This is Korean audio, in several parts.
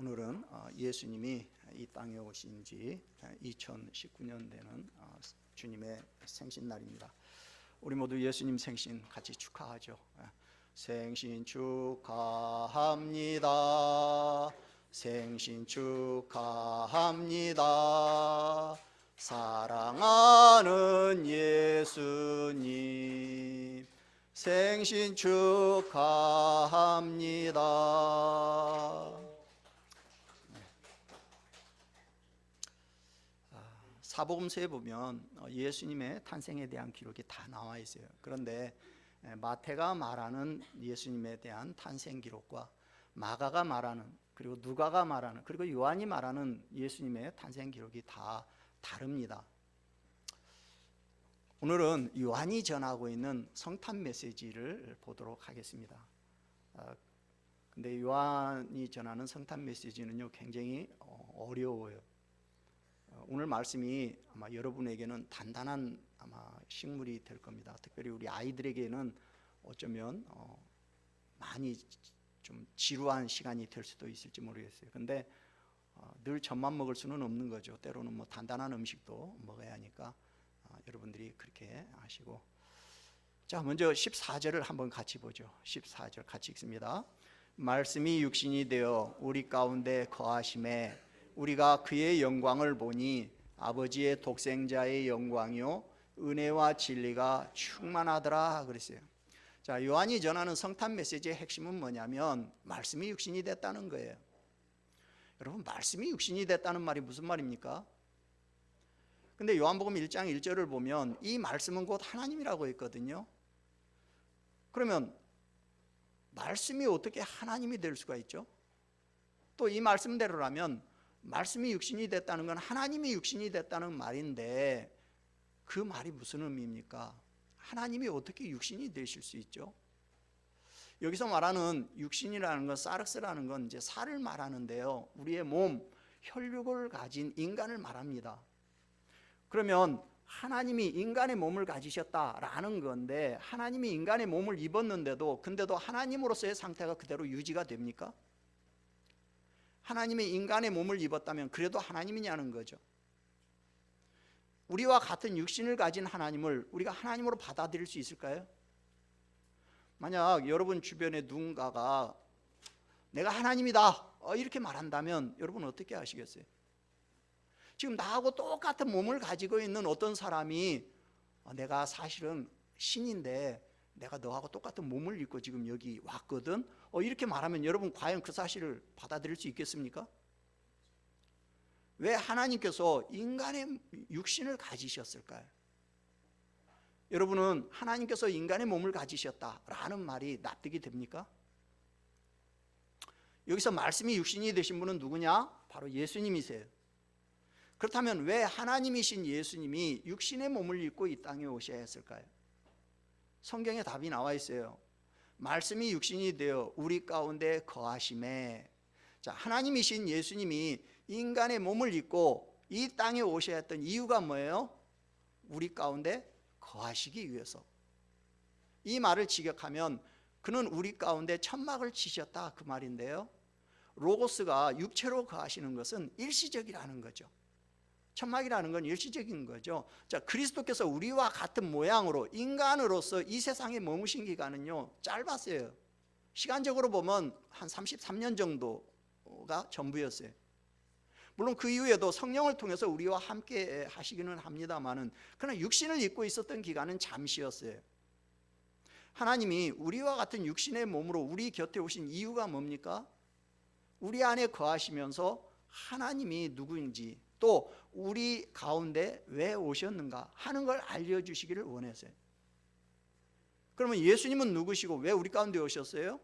오늘은 예수님이 이 땅에 오신 지 2019년 되는 주님의 생신날입니다. 우리 모두 예수님 생신 같이 축하하죠. 생신 축하합니다. 생신 축하합니다. 사랑하는 예수님 생신 축하합니다. 사복음서에 보면 예수님의 탄생에 대한 기록이 다 나와 있어요. 그런데 마태가 말하는 예수님에 대한 탄생 기록과 마가가 말하는, 그리고 누가가 말하는, 그리고 요한이 말하는 예수님의 탄생 기록이 다 다릅니다. 오늘은 요한이 전하고 있는 성탄 메시지를 보도록 하겠습니다. 근데 요한이 전하는 성탄 메시지는요 굉장히 어려워요. 오늘 말씀이 아마 여러분에게는 단단한 식물이 될 겁니다. 특별히 우리 아이들에게는 어쩌면 많이 좀 지루한 시간이 될 수도 있을지 모르겠어요. 근데 늘 젖만 먹을 수는 없는 거죠. 때로는 단단한 음식도 먹어야 하니까 여러분들이 그렇게 하시고, 자, 먼저 14절을 한번 같이 보죠. 14절 같이 읽습니다. 말씀이 육신이 되어 우리 가운데 거하심에 우리가 그의 영광을 보니 아버지의 독생자의 영광이요 은혜와 진리가 충만하더라 그랬어요. 자, 요한이 전하는 성탄 메시지의 핵심은 뭐냐면 말씀이 육신이 됐다는 거예요. 여러분, 말씀이 육신이 됐다는 말이 무슨 말입니까? 근데 요한복음 1장 1절을 보면 이 말씀은 곧 하나님이라고 했거든요. 그러면 말씀이 어떻게 하나님이 될 수가 있죠? 또 이 말씀대로라면 말씀이 육신이 됐다는 건 하나님이 육신이 됐다는 말인데 그 말이 무슨 의미입니까? 하나님이 어떻게 육신이 되실 수 있죠? 여기서 말하는 육신이라는 건, 사르스라는 건 이제 살을 말하는데요, 우리의 몸, 혈육을 가진 인간을 말합니다. 그러면 하나님이 인간의 몸을 가지셨다라는 건데, 하나님이 인간의 몸을 입었는데도 근데도 하나님으로서의 상태가 그대로 유지가 됩니까? 하나님이 인간의 몸을 입었다면 그래도 하나님이냐는 거죠. 우리와 같은 육신을 가진 하나님을 우리가 하나님으로 받아들일 수 있을까요? 만약 여러분 주변에 누군가가 내가 하나님이다 이렇게 말한다면 여러분 어떻게 하시겠어요? 지금 나하고 똑같은 몸을 가지고 있는 어떤 사람이 내가 사실은 신인데 내가 너하고 똑같은 몸을 입고 지금 여기 왔거든 이렇게 말하면 여러분 과연 그 사실을 받아들일 수 있겠습니까? 왜 하나님께서 인간의 육신을 가지셨을까요? 여러분은 하나님께서 인간의 몸을 가지셨다라는 말이 납득이 됩니까? 여기서 말씀이 육신이 되신 분은 누구냐? 바로 예수님이세요. 그렇다면 왜 하나님이신 예수님이 육신의 몸을 입고 이 땅에 오셔야 했을까요? 성경에 답이 나와 있어요. 말씀이 육신이 되어 우리 가운데 거하심에, 자, 하나님이신 예수님이 인간의 몸을 입고 이 땅에 오셔야 했던 이유가 뭐예요? 우리 가운데 거하시기 위해서. 이 말을 직역하면 그는 우리 가운데 천막을 치셨다 그 말인데요, 로고스가 육체로 거하시는 것은 일시적이라는 거죠. 천막이라는 건 일시적인 거죠. 자, 그리스도께서 우리와 같은 모양으로 인간으로서 이 세상에 머무신 기간은요 짧았어요. 시간적으로 보면 한 33년 정도가 전부였어요. 물론 그 이후에도 성령을 통해서 우리와 함께 하시기는 합니다만은, 그러나 육신을 입고 있었던 기간은 잠시였어요. 하나님이 우리와 같은 육신의 몸으로 우리 곁에 오신 이유가 뭡니까? 우리 안에 거하시면서 하나님이 누구인지, 또 우리 가운데 왜 오셨는가 하는 걸 알려주시기를 원했어요. 그러면 예수님은 누구시고 왜 우리 가운데 오셨어요?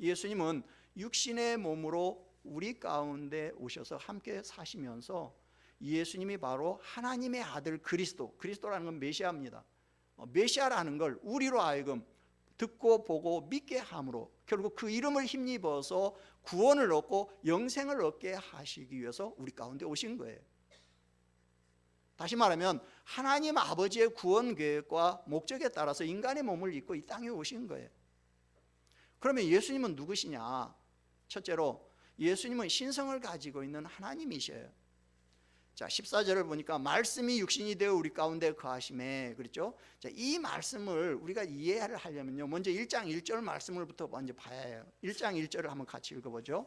예수님은 육신의 몸으로 우리 가운데 오셔서 함께 사시면서 예수님이 바로 하나님의 아들 그리스도라는 건 메시아입니다. 메시아라는 걸 우리로 하여금 듣고 보고 믿게 함으로 결국 그 이름을 힘입어서 구원을 얻고 영생을 얻게 하시기 위해서 우리 가운데 오신 거예요. 다시 말하면 하나님 아버지의 구원 계획과 목적에 따라서 인간의 몸을 입고 이 땅에 오신 거예요. 그러면 예수님은 누구시냐? 첫째로 예수님은 신성을 가지고 있는 하나님이셔요. 자, 14절을 보니까 말씀이 육신이 되어 우리 가운데 거하심에, 그렇죠? 자, 이 말씀을 우리가 이해를 하려면요, 먼저 1장 1절 말씀을부터 먼저 봐야 해요. 1장 1절을 한번 같이 읽어보죠.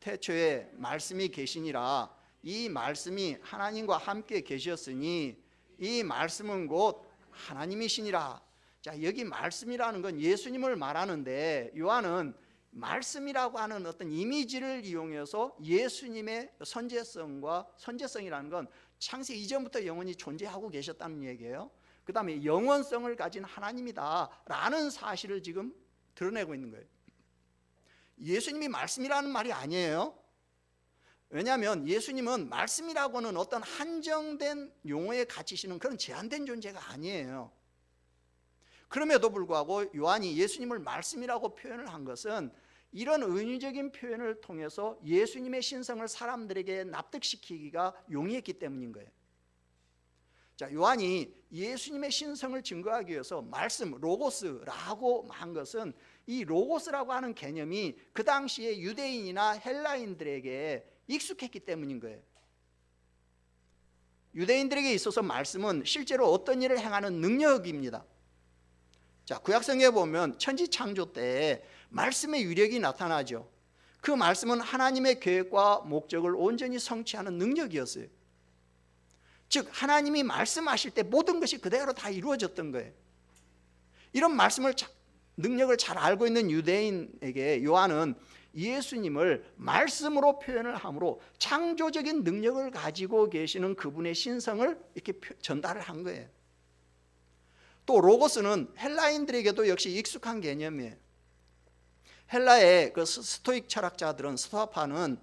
태초에 말씀이 계시니라. 이 말씀이 하나님과 함께 계셨으니 이 말씀은 곧 하나님이시니라. 자, 여기 말씀이라는 건 예수님을 말하는데, 요한은 말씀이라고 하는 어떤 이미지를 이용해서 예수님의 선제성이라는 건 창세 이전부터 영원히 존재하고 계셨다는 얘기예요. 그 다음에 영원성을 가진 하나님이다라는 사실을 지금 드러내고 있는 거예요. 예수님이 말씀이라는 말이 아니에요. 왜냐하면 예수님은 말씀이라고는 어떤 한정된 용어에 갇히시는 그런 제한된 존재가 아니에요. 그럼에도 불구하고 요한이 예수님을 말씀이라고 표현을 한 것은 이런 은유적인 표현을 통해서 예수님의 신성을 사람들에게 납득시키기가 용이했기 때문인 거예요. 자, 요한이 예수님의 신성을 증거하기 위해서 말씀, 로고스라고 한 것은 이 로고스라고 하는 개념이 그 당시에 유대인이나 헬라인들에게 익숙했기 때문인 거예요. 유대인들에게 있어서 말씀은 실제로 어떤 일을 행하는 능력입니다. 자, 구약성경에 보면 천지 창조 때 말씀의 위력이 나타나죠. 그 말씀은 하나님의 계획과 목적을 온전히 성취하는 능력이었어요. 즉 하나님이 말씀하실 때 모든 것이 그대로 다 이루어졌던 거예요. 이런 말씀을 능력을 잘 알고 있는 유대인에게 요한은 예수님을 말씀으로 표현을 함으로 창조적인 능력을 가지고 계시는 그분의 신성을 이렇게 전달을 한 거예요. 또 로고스는 헬라인들에게도 역시 익숙한 개념이에요. 헬라의 그 스토익 철학자들은, 스토아파는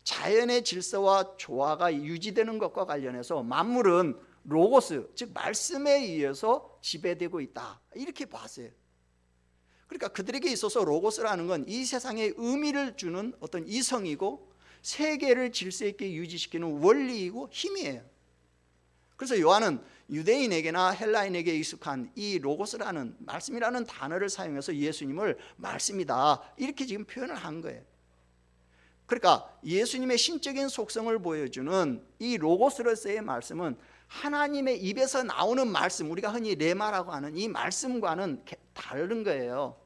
자연의 질서와 조화가 유지되는 것과 관련해서 만물은 로고스, 즉 말씀에 의해서 지배되고 있다, 이렇게 봤어요. 그러니까 그들에게 있어서 로고스라는 건 이 세상에 의미를 주는 어떤 이성이고 세계를 질서 있게 유지시키는 원리이고 힘이에요. 그래서 요한은 유대인에게나 헬라인에게 익숙한 이 로고스라는 말씀이라는 단어를 사용해서 예수님을 말씀이다, 이렇게 지금 표현을 한 거예요. 그러니까 예수님의 신적인 속성을 보여주는 이 로고스로서의 말씀은 하나님의 입에서 나오는 말씀, 우리가 흔히 레마라고 하는 이 말씀과는 다른 거예요.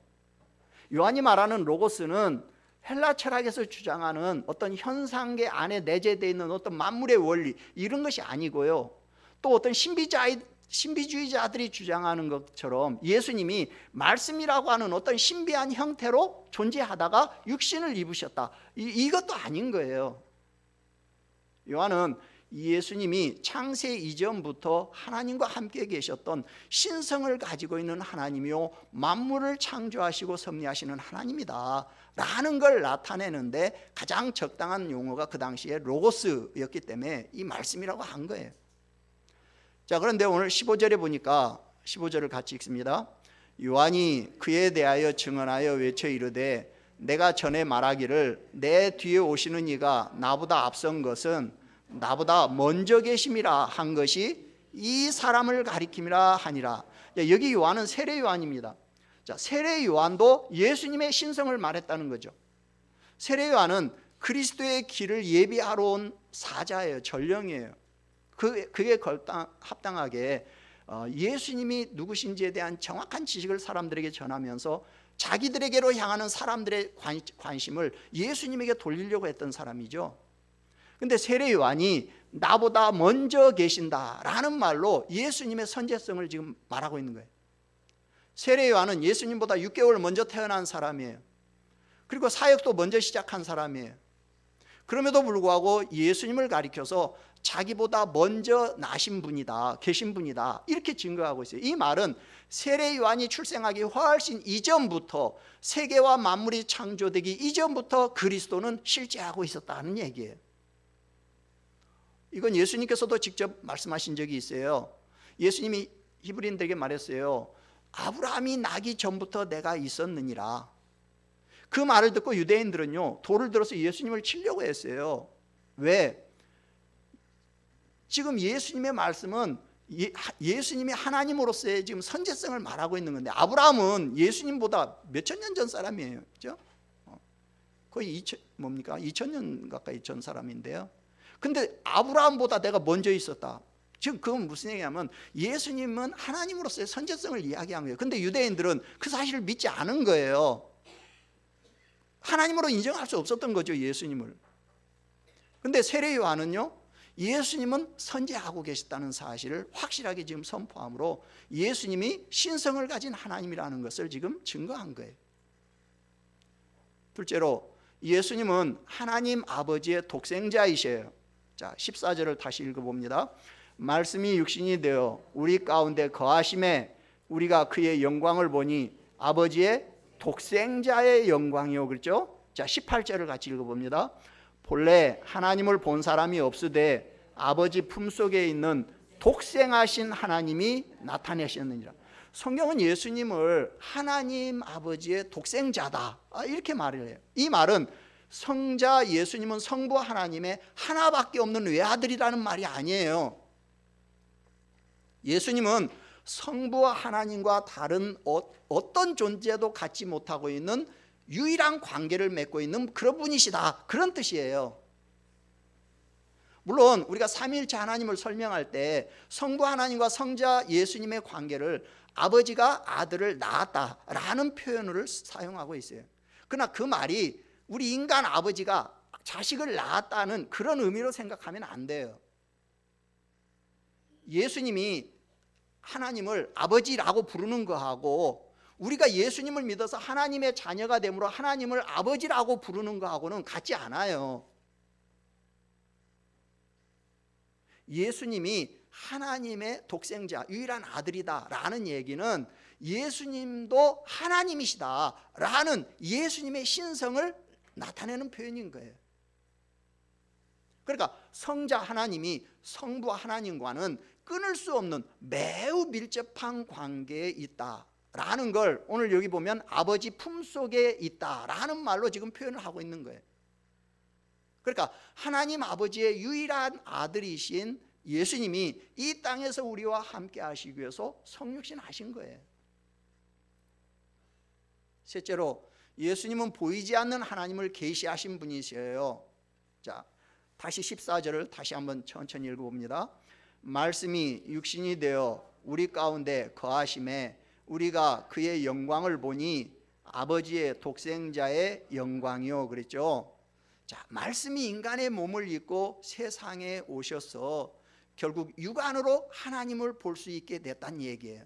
요한이 말하는 로고스는 헬라 철학에서 주장하는 어떤 현상계 안에 내재되어 있는 어떤 만물의 원리, 이런 것이 아니고요, 또 어떤 신비주의자들이 주장하는 것처럼 예수님이 말씀이라고 하는 어떤 신비한 형태로 존재하다가 육신을 입으셨다, 이것도 아닌 거예요. 요한은 예수님이 창세 이전부터 하나님과 함께 계셨던 신성을 가지고 있는 하나님이요 만물을 창조하시고 섭리하시는 하나님이다 라는 걸 나타내는데 가장 적당한 용어가 그 당시에 로고스였기 때문에 이 말씀이라고 한 거예요. 자, 그런데 오늘 15절에 보니까 15절을 같이 읽습니다. 요한이 그에 대하여 증언하여 외쳐 이르되 내가 전에 말하기를 내 뒤에 오시는 이가 나보다 앞선 것은 나보다 먼저 계심이라 한 것이 이 사람을 가리킴이라 하니라. 여기 요한은 세례 요한입니다. 자, 세례 요한도 예수님의 신성을 말했다는 거죠. 세례 요한은 그리스도의 길을 예비하러 온 사자예요. 전령이에요. 그게 합당하게 예수님이 누구신지에 대한 정확한 지식을 사람들에게 전하면서 자기들에게로 향하는 사람들의 관심을 예수님에게 돌리려고 했던 사람이죠. 근데 세례 요한이 나보다 먼저 계신다라는 말로 예수님의 선제성을 지금 말하고 있는 거예요. 세례 요한은 예수님보다 6개월 먼저 태어난 사람이에요. 그리고 사역도 먼저 시작한 사람이에요. 그럼에도 불구하고 예수님을 가리켜서 자기보다 먼저 나신 분이다, 계신 분이다, 이렇게 증거하고 있어요. 이 말은 세례 요한이 출생하기 훨씬 이전부터, 세계와 만물이 창조되기 이전부터 그리스도는 실제하고 있었다는 얘기예요. 이건 예수님께서도 직접 말씀하신 적이 있어요. 예수님이 히브리인들에게 말했어요. 아브라함이 나기 전부터 내가 있었느니라. 그 말을 듣고 유대인들은요, 돌을 들어서 예수님을 치려고 했어요. 왜? 지금 예수님의 말씀은 예수님이 하나님으로서의 지금 선제성을 말하고 있는 건데, 아브라함은 예수님보다 몇천 년 전 사람이에요. 그렇죠? 거의 2000년 가까이 전 사람인데요. 근데 아브라함보다 내가 먼저 있었다. 지금 그건 무슨 얘기냐면 예수님은 하나님으로서의 선지성을 이야기한 거예요. 근데 유대인들은 그 사실을 믿지 않은 거예요. 하나님으로 인정할 수 없었던 거죠, 예수님을. 근데 세례 요한은요, 예수님은 선지하고 계셨다는 사실을 확실하게 지금 선포함으로 예수님이 신성을 가진 하나님이라는 것을 지금 증거한 거예요. 둘째로 예수님은 하나님 아버지의 독생자이셔요. 자, 14절을 다시 읽어봅니다. 말씀이 육신이 되어 우리 가운데 거하심에 우리가 그의 영광을 보니 아버지의 독생자의 영광이요. 그렇죠? 자, 18절을 같이 읽어봅니다. 본래 하나님을 본 사람이 없으되 아버지 품속에 있는 독생하신 하나님이 나타내셨느니라. 성경은 예수님을 하나님 아버지의 독생자다 이렇게 말을 해요. 이 말은 성자 예수님은 성부 하나님의 하나밖에 없는 외아들이라는 말이 아니에요. 예수님은 성부 하나님과 다른 어떤 존재도 갖지 못하고 있는 유일한 관계를 맺고 있는 그런 분이시다, 그런 뜻이에요. 물론 우리가 삼위일체 하나님을 설명할 때 성부 하나님과 성자 예수님의 관계를 아버지가 아들을 낳았다라는 표현을 사용하고 있어요. 그러나 그 말이 우리 인간 아버지가 자식을 낳았다는 그런 의미로 생각하면 안 돼요. 예수님이 하나님을 아버지라고 부르는 거하고 우리가 예수님을 믿어서 하나님의 자녀가 됨으로 하나님을 아버지라고 부르는 거하고는 같지 않아요. 예수님이 하나님의 독생자, 유일한 아들이다라는 얘기는 예수님도 하나님이시다라는 예수님의 신성을 나타내는 표현인 거예요. 그러니까 성자 하나님이 성부 하나님과는 끊을 수 없는 매우 밀접한 관계에 있다라는 걸 오늘 여기 보면 아버지 품속에 있다라는 말로 지금 표현을 하고 있는 거예요. 그러니까 하나님 아버지의 유일한 아들이신 예수님이 이 땅에서 우리와 함께 하시기 위해서 성육신 하신 거예요. 셋째로 예수님은 보이지 않는 하나님을 계시하신 분이세요. 자, 다시 14절을 다시 한번 천천히 읽어봅니다. 말씀이 육신이 되어 우리 가운데 거하심에 우리가 그의 영광을 보니 아버지의 독생자의 영광이요 그랬죠. 자, 말씀이 인간의 몸을 입고 세상에 오셔서 결국 육안으로 하나님을 볼 수 있게 됐다는 얘기예요.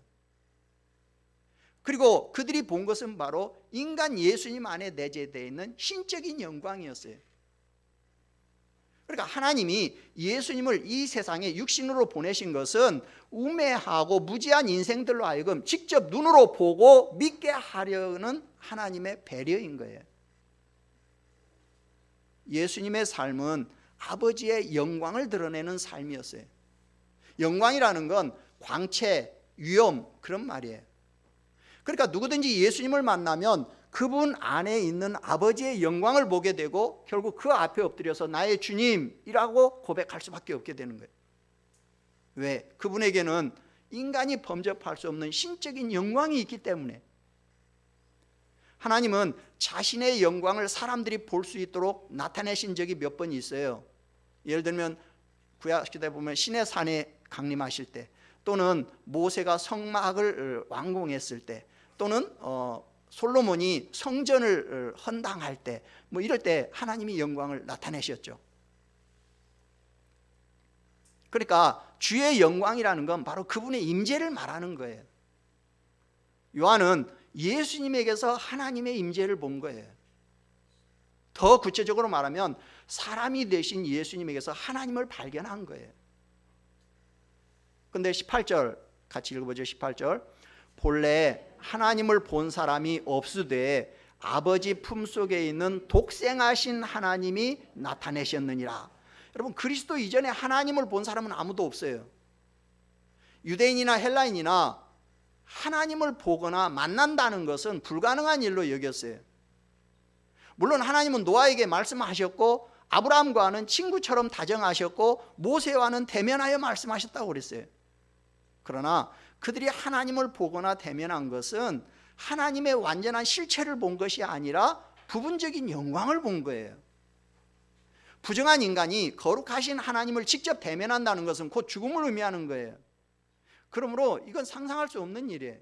그리고 그들이 본 것은 바로 인간 예수님 안에 내재되어 있는 신적인 영광이었어요. 그러니까 하나님이 예수님을 이 세상에 육신으로 보내신 것은 우매하고 무지한 인생들로 하여금 직접 눈으로 보고 믿게 하려는 하나님의 배려인 거예요. 예수님의 삶은 아버지의 영광을 드러내는 삶이었어요. 영광이라는 건 광채, 위엄 그런 말이에요. 그러니까 누구든지 예수님을 만나면 그분 안에 있는 아버지의 영광을 보게 되고 결국 그 앞에 엎드려서 나의 주님이라고 고백할 수밖에 없게 되는 거예요. 왜? 그분에게는 인간이 범접할 수 없는 신적인 영광이 있기 때문에. 하나님은 자신의 영광을 사람들이 볼 수 있도록 나타내신 적이 몇 번 있어요. 예를 들면 구약시대 보면 신의 산에 강림하실 때, 또는 모세가 성막을 완공했을 때, 또는 솔로몬이 성전을 헌당할 때, 뭐 이럴 때 하나님이 영광을 나타내셨죠. 그러니까 주의 영광이라는 건 바로 그분의 임재를 말하는 거예요. 요한은 예수님에게서 하나님의 임재를 본 거예요. 더 구체적으로 말하면 사람이 되신 예수님에게서 하나님을 발견한 거예요. 근데 18절 같이 읽어보죠. 18절. 본래 하나님을 본 사람이 없으되 아버지 품속에 있는 독생하신 하나님이 나타내셨느니라. 여러분, 그리스도 이전에 하나님을 본 사람은 아무도 없어요. 유대인이나 헬라인이나 하나님을 보거나 만난다는 것은 불가능한 일로 여겼어요. 물론 하나님은 노아에게 말씀하셨고 아브라함과는 친구처럼 다정하셨고 모세와는 대면하여 말씀하셨다고 그랬어요. 그러나 그들이 하나님을 보거나 대면한 것은 하나님의 완전한 실체를 본 것이 아니라 부분적인 영광을 본 거예요. 부정한 인간이 거룩하신 하나님을 직접 대면한다는 것은 곧 죽음을 의미하는 거예요. 그러므로 이건 상상할 수 없는 일이에요.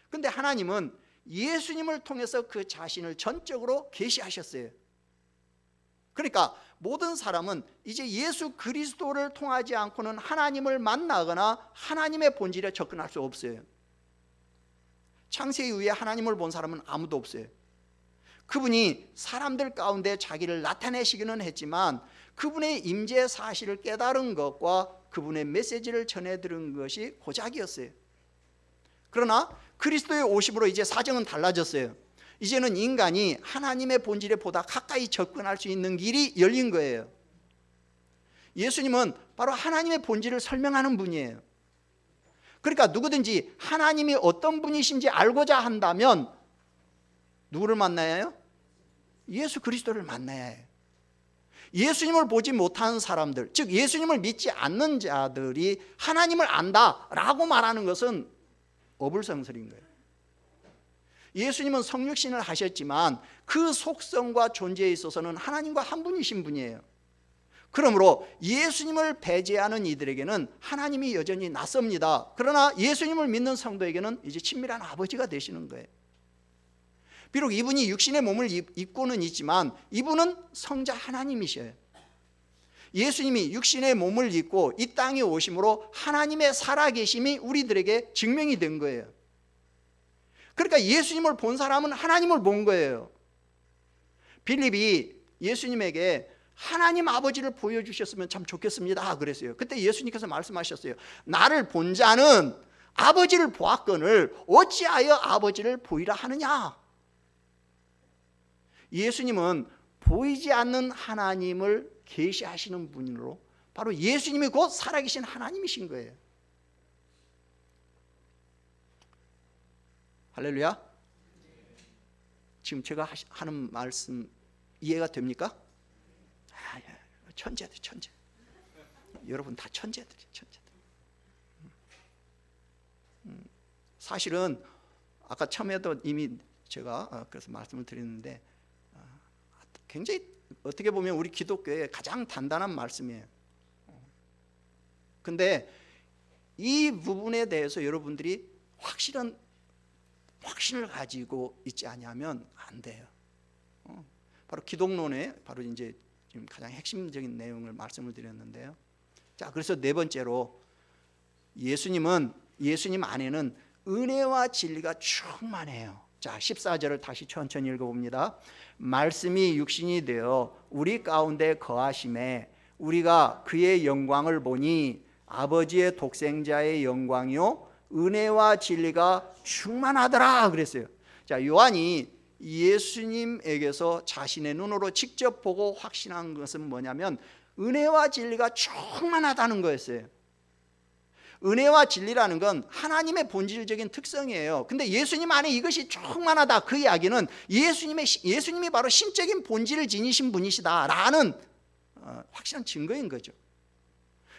그런데 하나님은 예수님을 통해서 그 자신을 전적으로 계시하셨어요. 그러니까 모든 사람은 이제 예수 그리스도를 통하지 않고는 하나님을 만나거나 하나님의 본질에 접근할 수 없어요. 창세 이후에 하나님을 본 사람은 아무도 없어요. 그분이 사람들 가운데 자기를 나타내시기는 했지만 그분의 임재 사실을 깨달은 것과 그분의 메시지를 전해 들은 것이 고작이었어요. 그러나 그리스도의 오심으로 이제 사정은 달라졌어요. 이제는 인간이 하나님의 본질에 보다 가까이 접근할 수 있는 길이 열린 거예요. 예수님은 바로 하나님의 본질을 설명하는 분이에요. 그러니까 누구든지 하나님이 어떤 분이신지 알고자 한다면 누구를 만나야 해요? 예수 그리스도를 만나야 해요. 예수님을 보지 못하는 사람들, 즉 예수님을 믿지 않는 자들이 하나님을 안다라고 말하는 것은 어불성설인 거예요. 예수님은 성육신을 하셨지만 그 속성과 존재에 있어서는 하나님과 한 분이신 분이에요. 그러므로 예수님을 배제하는 이들에게는 하나님이 여전히 낯섭니다. 그러나 예수님을 믿는 성도에게는 이제 친밀한 아버지가 되시는 거예요. 비록 이분이 육신의 몸을 입고는 있지만 이분은 성자 하나님이셔요. 예수님이 육신의 몸을 입고 이 땅에 오심으로 하나님의 살아계심이 우리들에게 증명이 된 거예요. 그러니까 예수님을 본 사람은 하나님을 본 거예요. 빌립이 예수님에게 하나님 아버지를 보여주셨으면 참 좋겠습니다 그랬어요. 그때 예수님께서 말씀하셨어요. 나를 본 자는 아버지를 보았거늘 어찌하여 아버지를 보이라 하느냐. 예수님은 보이지 않는 하나님을 계시하시는 분으로 바로 예수님이 곧 살아계신 하나님이신 거예요. 할렐루야. 지금 제가 하는 말씀 이해가 됩니까? 천재들, 천재. 여러분 다 천재들이에요, 천재들. 사실은 아까 처음에도 이미 제가 그래서 말씀을 드렸는데 굉장히 어떻게 보면 우리 기독교의 가장 단단한 말씀이에요. 근데 이 부분에 대해서 여러분들이 확신을 가지고 있지 않으면 안 돼요. 바로 기독론의 바로 이제 지금 가장 핵심적인 내용을 말씀을 드렸는데요. 자, 그래서 네 번째로 예수님 안에는 은혜와 진리가 충만해요. 자, 14절을 다시 천천히 읽어봅니다. 말씀이 육신이 되어 우리 가운데 거하심에 우리가 그의 영광을 보니 아버지의 독생자의 영광이요 은혜와 진리가 충만하더라 그랬어요. 자, 요한이 예수님에게서 자신의 눈으로 직접 보고 확신한 것은 뭐냐면 은혜와 진리가 충만하다는 거였어요. 은혜와 진리라는 건 하나님의 본질적인 특성이에요. 근데 예수님 안에 이것이 충만하다, 그 이야기는 예수님이 바로 신적인 본질을 지니신 분이시다라는 확실한 증거인 거죠.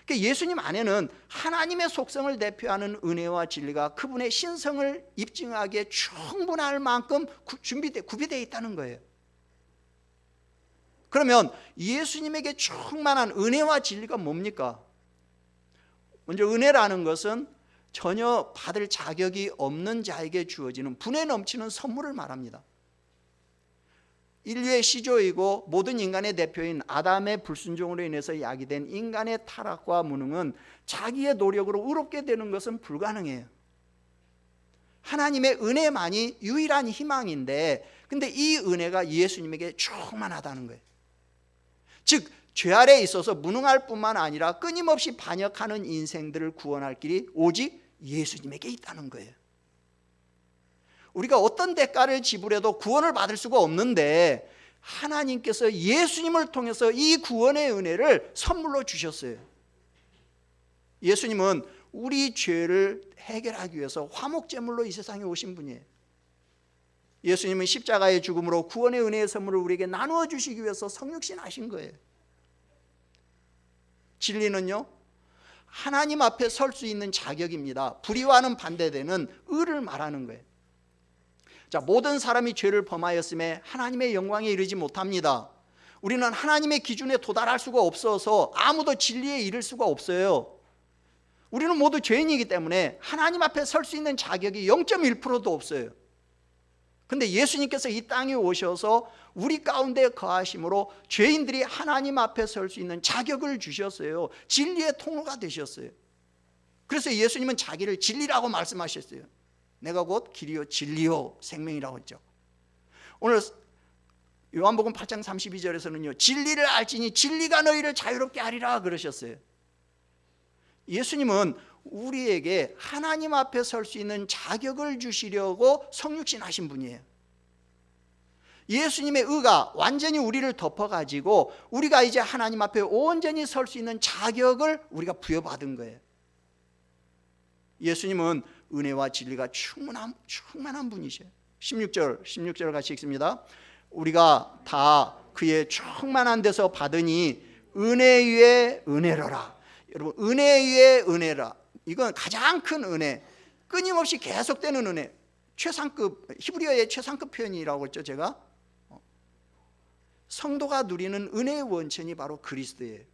그러니까 예수님 안에는 하나님의 속성을 대표하는 은혜와 진리가 그분의 신성을 입증하기에 충분할 만큼 구비되어 있다는 거예요. 그러면 예수님에게 충만한 은혜와 진리가 뭡니까? 먼저 은혜라는 것은 전혀 받을 자격이 없는 자에게 주어지는 분에 넘치는 선물을 말합니다. 인류의 시조이고 모든 인간의 대표인 아담의 불순종으로 인해서 야기된 인간의 타락과 무능은 자기의 노력으로 의롭게 되는 것은 불가능해요. 하나님의 은혜만이 유일한 희망인데 근데 이 은혜가 예수님에게 충만하다는 거예요. 즉 죄 아래에 있어서 무능할 뿐만 아니라 끊임없이 반역하는 인생들을 구원할 길이 오직 예수님에게 있다는 거예요. 우리가 어떤 대가를 지불해도 구원을 받을 수가 없는데 하나님께서 예수님을 통해서 이 구원의 은혜를 선물로 주셨어요. 예수님은 우리 죄를 해결하기 위해서 화목제물로 이 세상에 오신 분이에요. 예수님은 십자가의 죽음으로 구원의 은혜의 선물을 우리에게 나누어 주시기 위해서 성육신 하신 거예요. 진리는요, 하나님 앞에 설 수 있는 자격입니다. 불의와는 반대되는 의를 말하는 거예요. 자, 모든 사람이 죄를 범하였음에 하나님의 영광에 이르지 못합니다. 우리는 하나님의 기준에 도달할 수가 없어서 아무도 진리에 이를 수가 없어요. 우리는 모두 죄인이기 때문에 하나님 앞에 설 수 있는 자격이 0.1%도 없어요. 근데 예수님께서 이 땅에 오셔서 우리 가운데 거하심으로 죄인들이 하나님 앞에 설 수 있는 자격을 주셨어요. 진리의 통로가 되셨어요. 그래서 예수님은 자기를 진리라고 말씀하셨어요. 내가 곧 길이요 진리요 생명이라고 했죠. 오늘 요한복음 8장 32절에서는요, 진리를 알지니 진리가 너희를 자유롭게 하리라 그러셨어요. 예수님은 우리에게 하나님 앞에 설 수 있는 자격을 주시려고 성육신 하신 분이에요. 예수님의 의가 완전히 우리를 덮어가지고 우리가 이제 하나님 앞에 온전히 설 수 있는 자격을 우리가 부여받은 거예요. 예수님은 은혜와 진리가 충만한 분이셔요. 16절 같이 읽습니다. 우리가 다 그의 충만한 데서 받으니 은혜 위에 은혜로라. 여러분, 은혜 위에 은혜라. 이건 가장 큰 은혜, 끊임없이 계속되는 은혜, 최상급, 히브리어의 최상급 표현이라고 했죠. 제가 성도가 누리는 은혜의 원천이 바로 그리스도예요.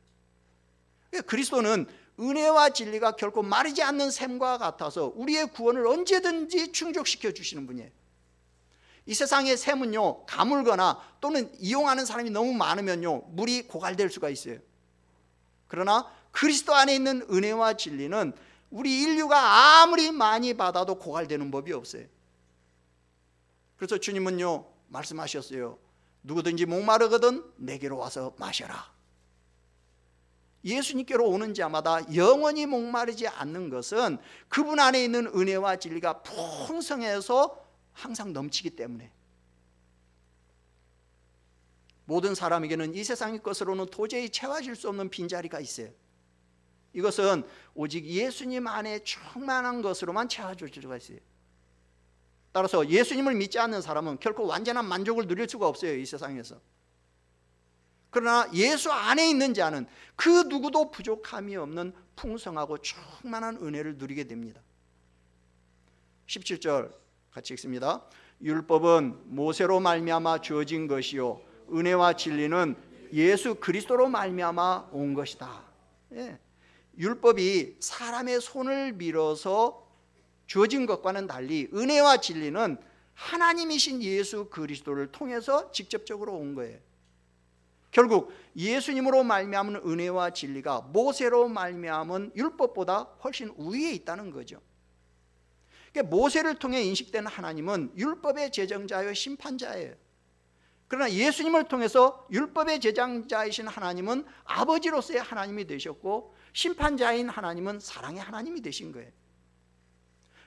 그리스도는 은혜와 진리가 결코 마르지 않는 샘과 같아서 우리의 구원을 언제든지 충족시켜 주시는 분이에요. 이 세상의 샘은요, 가물거나 또는 이용하는 사람이 너무 많으면요, 물이 고갈될 수가 있어요. 그러나 그리스도 안에 있는 은혜와 진리는 우리 인류가 아무리 많이 받아도 고갈되는 법이 없어요. 그래서 주님은요 말씀하셨어요. 누구든지 목마르거든 내게로 와서 마셔라. 예수님께로 오는 자마다 영원히 목마르지 않는 것은 그분 안에 있는 은혜와 진리가 풍성해서 항상 넘치기 때문에. 모든 사람에게는 이 세상의 것으로는 도저히 채워질 수 없는 빈자리가 있어요. 이것은 오직 예수님 안에 충만한 것으로만 채워질 수가 있어요. 따라서 예수님을 믿지 않는 사람은 결코 완전한 만족을 누릴 수가 없어요, 이 세상에서. 그러나 예수 안에 있는 자는 그 누구도 부족함이 없는 풍성하고 충만한 은혜를 누리게 됩니다. 17절 같이 읽습니다. 율법은 모세로 말미암아 주어진 것이요 은혜와 진리는 예수 그리스도로 말미암아 온 것이다. 예. 율법이 사람의 손을 빌어서 주어진 것과는 달리 은혜와 진리는 하나님이신 예수 그리스도를 통해서 직접적으로 온 거예요. 결국 예수님으로 말미암은 은혜와 진리가 모세로 말미암은 율법보다 훨씬 우위에 있다는 거죠. 그러니까 모세를 통해 인식된 하나님은 율법의 제정자요 심판자예요. 그러나 예수님을 통해서 율법의 제정자이신 하나님은 아버지로서의 하나님이 되셨고 심판자인 하나님은 사랑의 하나님이 되신 거예요.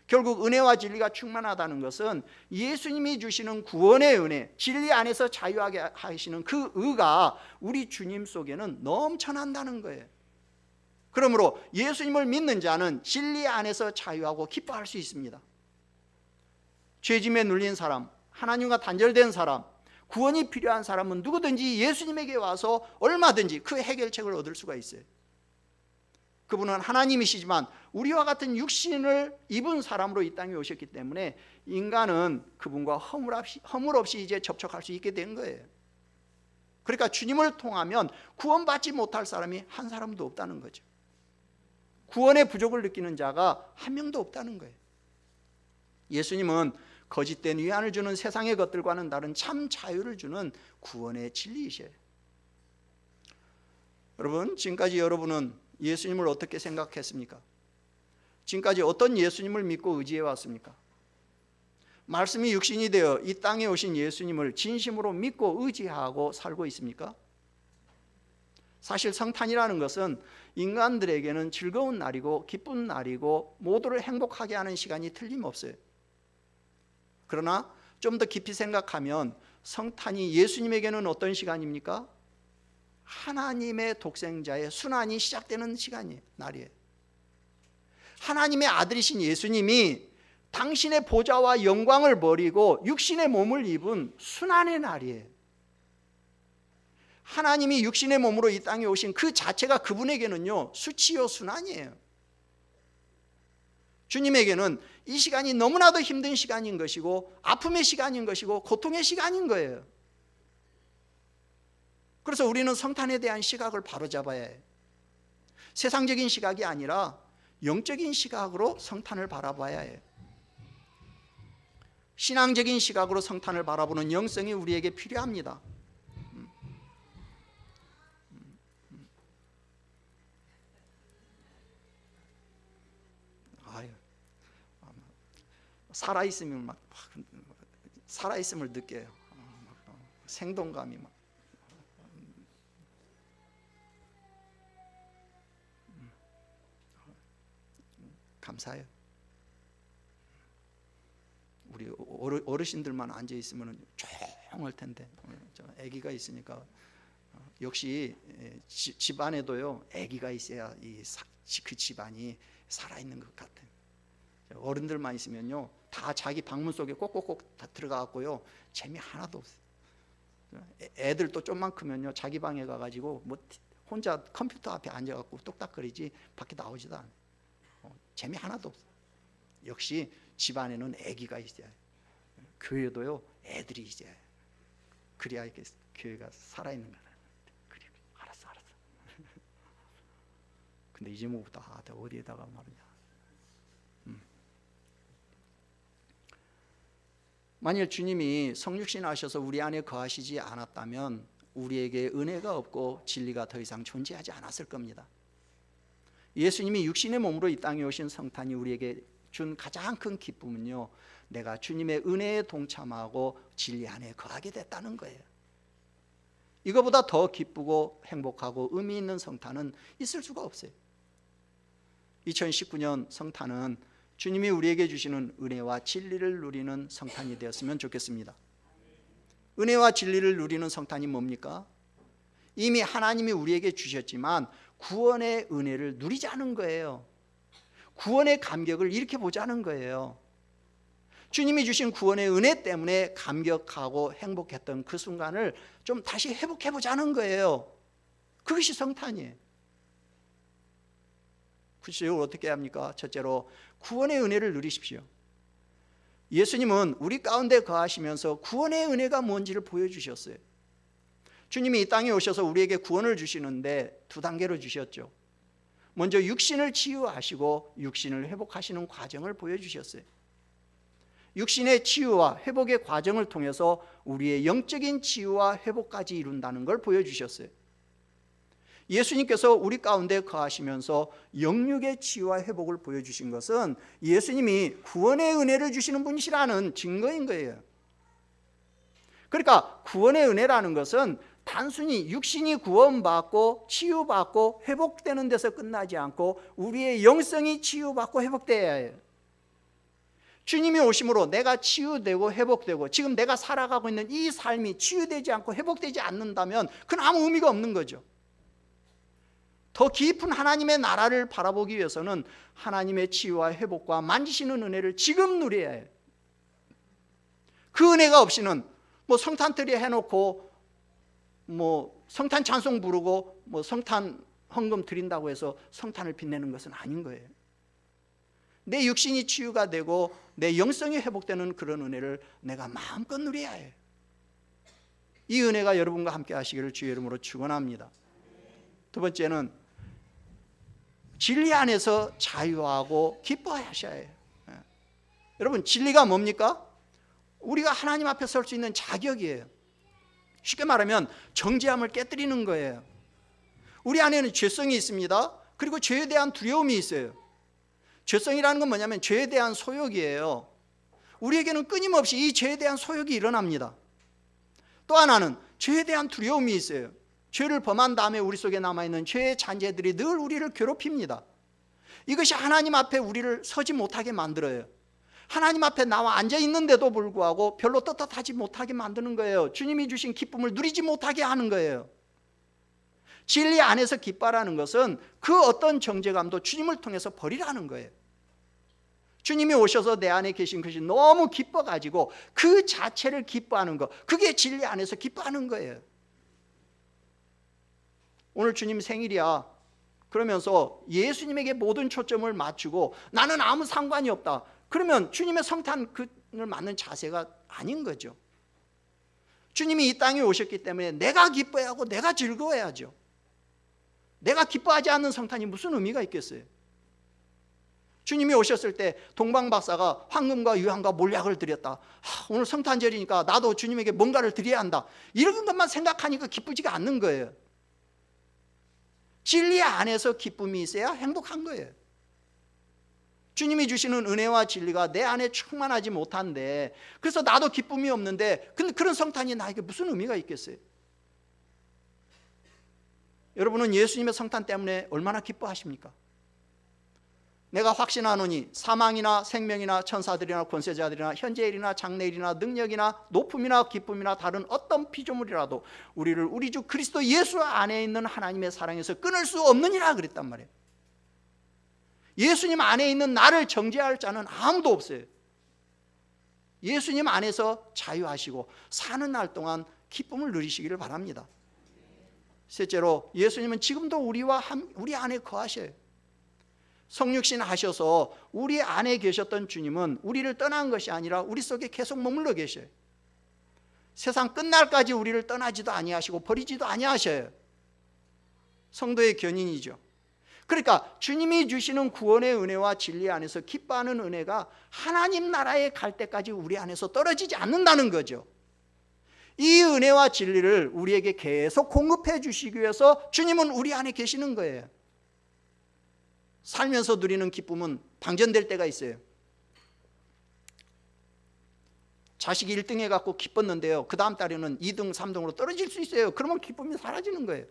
결국 은혜와 진리가 충만하다는 것은 예수님이 주시는 구원의 은혜, 진리 안에서 자유하게 하시는 그 의가 우리 주님 속에는 넘쳐난다는 거예요. 그러므로 예수님을 믿는 자는 진리 안에서 자유하고 기뻐할 수 있습니다. 죄짐에 눌린 사람, 하나님과 단절된 사람, 구원이 필요한 사람은 누구든지 예수님에게 와서 얼마든지 그 해결책을 얻을 수가 있어요. 그분은 하나님이시지만 우리와 같은 육신을 입은 사람으로 이 땅에 오셨기 때문에 인간은 그분과 허물 없이 이제 접촉할 수 있게 된 거예요. 그러니까 주님을 통하면 구원받지 못할 사람이 한 사람도 없다는 거죠. 구원의 부족을 느끼는 자가 한 명도 없다는 거예요. 예수님은 거짓된 위안을 주는 세상의 것들과는 다른 참 자유를 주는 구원의 진리이셔요. 여러분, 지금까지 여러분은 예수님을 어떻게 생각했습니까? 지금까지 어떤 예수님을 믿고 의지해 왔습니까? 말씀이 육신이 되어 이 땅에 오신 예수님을 진심으로 믿고 의지하고 살고 있습니까? 사실 성탄이라는 것은 인간들에게는 즐거운 날이고 기쁜 날이고 모두를 행복하게 하는 시간이 틀림없어요. 그러나 좀 더 깊이 생각하면 성탄이 예수님에게는 어떤 시간입니까? 하나님의 독생자의 순환이 시작되는 시간이에요. 날이에요. 하나님의 아들이신 예수님이 당신의 보좌와 영광을 버리고 육신의 몸을 입은 순환의 날이에요. 하나님이 육신의 몸으로 이 땅에 오신 그 자체가 그분에게는요 수치요 순환이에요. 주님에게는 이 시간이 너무나도 힘든 시간인 것이고 아픔의 시간인 것이고 고통의 시간인 거예요. 그래서 우리는 성탄에 대한 시각을 바로잡아야 해요. 세상적인 시각이 아니라 영적인 시각으로 성탄을 바라봐야 해요. 신앙적인 시각으로 성탄을 바라보는 영성이 우리에게 필요합니다. 살아있음을 느껴요. 생동감이 막. 감사해요. 우리 어르신들만 앉아 있으면 조용할 텐데 아기가 있으니까 역시 집 안에도요 아기가 있어야 그 집안이 살아있는 것 같아요. 어른들만 있으면요 다 자기 방문 속에 꼭꼭꼭 다 들어가고요 재미 하나도 없어요. 애들 또 좀만 크면요 자기 방에 가가지고 뭐 혼자 컴퓨터 앞에 앉아갖고 뚝딱거리지 밖에 나오지도 않아요. 재미 하나도 없어요. 역시 집안에는 아기가 있어야 해요. 교회도요 애들이 있어야 해요. 그래야 이렇게 교회가 살아있는 거예요. 그래 알았어. 근데 이제 뭐부터 어디에다가 말이냐. 만일 주님이 성육신 하셔서 우리 안에 거하시지 않았다면 우리에게 은혜가 없고 진리가 더 이상 존재하지 않았을 겁니다. 예수님이 육신의 몸으로 이 땅에 오신 성탄이 우리에게 준 가장 큰 기쁨은요 내가 주님의 은혜에 동참하고 진리 안에 거하게 됐다는 거예요. 이거보다 더 기쁘고 행복하고 의미 있는 성탄은 있을 수가 없어요. 2019년 성탄은 주님이 우리에게 주시는 은혜와 진리를 누리는 성탄이 되었으면 좋겠습니다. 은혜와 진리를 누리는 성탄이 뭡니까? 이미 하나님이 우리에게 주셨지만 구원의 은혜를 누리자는 거예요. 구원의 감격을 이렇게 보자는 거예요. 주님이 주신 구원의 은혜 때문에 감격하고 행복했던 그 순간을 좀 다시 회복해 보자는 거예요. 그것이 성탄이에요. 그래서 이걸 어떻게 합니까? 첫째로 구원의 은혜를 누리십시오. 예수님은 우리 가운데 거하시면서 구원의 은혜가 뭔지를 보여주셨어요. 주님이 이 땅에 오셔서 우리에게 구원을 주시는데 두 단계로 주셨죠. 먼저 육신을 치유하시고 육신을 회복하시는 과정을 보여주셨어요. 육신의 치유와 회복의 과정을 통해서 우리의 영적인 치유와 회복까지 이룬다는 걸 보여주셨어요. 예수님께서 우리 가운데 거하시면서 영육의 치유와 회복을 보여주신 것은 예수님이 구원의 은혜를 주시는 분이시라는 증거인 거예요. 그러니까 구원의 은혜라는 것은 단순히 육신이 구원받고 치유받고 회복되는 데서 끝나지 않고 우리의 영성이 치유받고 회복되어야 해요. 주님이 오심으로 내가 치유되고 회복되고 지금 내가 살아가고 있는 이 삶이 치유되지 않고 회복되지 않는다면 그건 아무 의미가 없는 거죠. 더 깊은 하나님의 나라를 바라보기 위해서는 하나님의 치유와 회복과 만지시는 은혜를 지금 누려야 해요. 그 은혜가 없이는 뭐 성탄트리 해놓고 뭐 성탄 찬송 부르고 뭐 성탄 헌금 드린다고 해서 성탄을 빛내는 것은 아닌 거예요. 내 육신이 치유가 되고 내 영성이 회복되는 그런 은혜를 내가 마음껏 누려야 해요. 이 은혜가 여러분과 함께 하시기를 주의 이름으로 축원합니다. 두 번째는 진리 안에서 자유하고 기뻐하셔야 해요. 여러분 진리가 뭡니까? 우리가 하나님 앞에 설 수 있는 자격이에요. 쉽게 말하면 정죄함을 깨뜨리는 거예요. 우리 안에는 죄성이 있습니다. 그리고 죄에 대한 두려움이 있어요. 죄성이라는 건 뭐냐면 죄에 대한 소욕이에요. 우리에게는 끊임없이 이 죄에 대한 소욕이 일어납니다. 또 하나는 죄에 대한 두려움이 있어요. 죄를 범한 다음에 우리 속에 남아있는 죄의 잔재들이 늘 우리를 괴롭힙니다. 이것이 하나님 앞에 우리를 서지 못하게 만들어요. 하나님 앞에 나와 앉아있는데도 불구하고 별로 떳떳하지 못하게 만드는 거예요. 주님이 주신 기쁨을 누리지 못하게 하는 거예요. 진리 안에서 기뻐하라는 것은 그 어떤 정죄감도 주님을 통해서 버리라는 거예요. 주님이 오셔서 내 안에 계신 것이 너무 기뻐가지고 그 자체를 기뻐하는 것, 그게 진리 안에서 기뻐하는 거예요. 오늘 주님 생일이야 그러면서 예수님에게 모든 초점을 맞추고 나는 아무 상관이 없다, 그러면 주님의 성탄을 맞는 자세가 아닌 거죠. 주님이 이 땅에 오셨기 때문에 내가 기뻐야 하고 내가 즐거워야죠. 내가 기뻐하지 않는 성탄이 무슨 의미가 있겠어요? 주님이 오셨을 때 동방박사가 황금과 유황과 몰약을 드렸다. 오늘 성탄절이니까 나도 주님에게 뭔가를 드려야 한다. 이런 것만 생각하니까 기쁘지가 않는 거예요. 진리 안에서 기쁨이 있어야 행복한 거예요. 주님이 주시는 은혜와 진리가 내 안에 충만하지 못한데, 그래서 나도 기쁨이 없는데, 근데 그런 성탄이 나에게 무슨 의미가 있겠어요? 여러분은 예수님의 성탄 때문에 얼마나 기뻐하십니까? 내가 확신하노니 사망이나 생명이나 천사들이나 권세자들이나 현재일이나 장래일이나 능력이나 높음이나 기쁨이나 다른 어떤 피조물이라도 우리를 우리 주 그리스도 예수 안에 있는 하나님의 사랑에서 끊을 수 없느니라 그랬단 말이에요. 예수님 안에 있는 나를 정죄할 자는 아무도 없어요. 예수님 안에서 자유하시고 사는 날 동안 기쁨을 누리시기를 바랍니다. 셋째로, 예수님은 지금도 우리 안에 거하셔요. 성육신 하셔서 우리 안에 계셨던 주님은 우리를 떠난 것이 아니라 우리 속에 계속 머물러 계셔요. 세상 끝날까지 우리를 떠나지도 아니하시고 버리지도 아니하셔요. 성도의 견인이죠. 그러니까 주님이 주시는 구원의 은혜와 진리 안에서 기뻐하는 은혜가 하나님 나라에 갈 때까지 우리 안에서 떨어지지 않는다는 거죠. 이 은혜와 진리를 우리에게 계속 공급해 주시기 위해서 주님은 우리 안에 계시는 거예요. 살면서 누리는 기쁨은 방전될 때가 있어요. 자식이 1등 해갖고 기뻤는데요, 그 다음 달에는 2등, 3등으로 떨어질 수 있어요. 그러면 기쁨이 사라지는 거예요.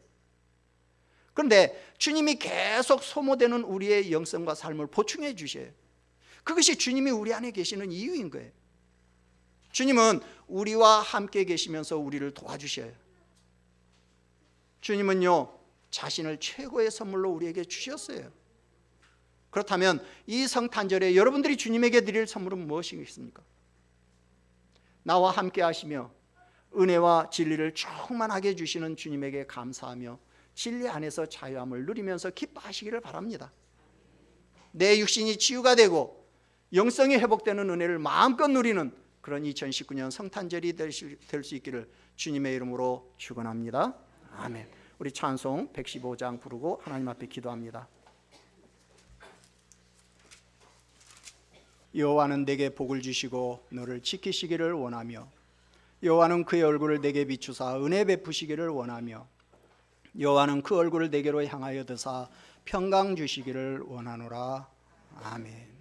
그런데 주님이 계속 소모되는 우리의 영성과 삶을 보충해 주셔요. 그것이 주님이 우리 안에 계시는 이유인 거예요. 주님은 우리와 함께 계시면서 우리를 도와주셔요. 주님은요, 자신을 최고의 선물로 우리에게 주셨어요. 그렇다면 이 성탄절에 여러분들이 주님에게 드릴 선물은 무엇이겠습니까? 나와 함께 하시며 은혜와 진리를 충만하게 주시는 주님에게 감사하며 진리 안에서 자유함을 누리면서 기뻐하시기를 바랍니다. 내 육신이 치유가 되고 영성이 회복되는 은혜를 마음껏 누리는 그런 2019년 성탄절이 될 수 있기를 주님의 이름으로 축원합니다. 아멘. 우리 찬송 115장 부르고 하나님 앞에 기도합니다. 여호와는 내게 복을 주시고 너를 지키시기를 원하며, 여호와는 그의 얼굴을 내게 비추사 은혜 베푸시기를 원하며, 여호와는 그 얼굴을 내게로 향하여 드사 평강 주시기를 원하노라. 아멘.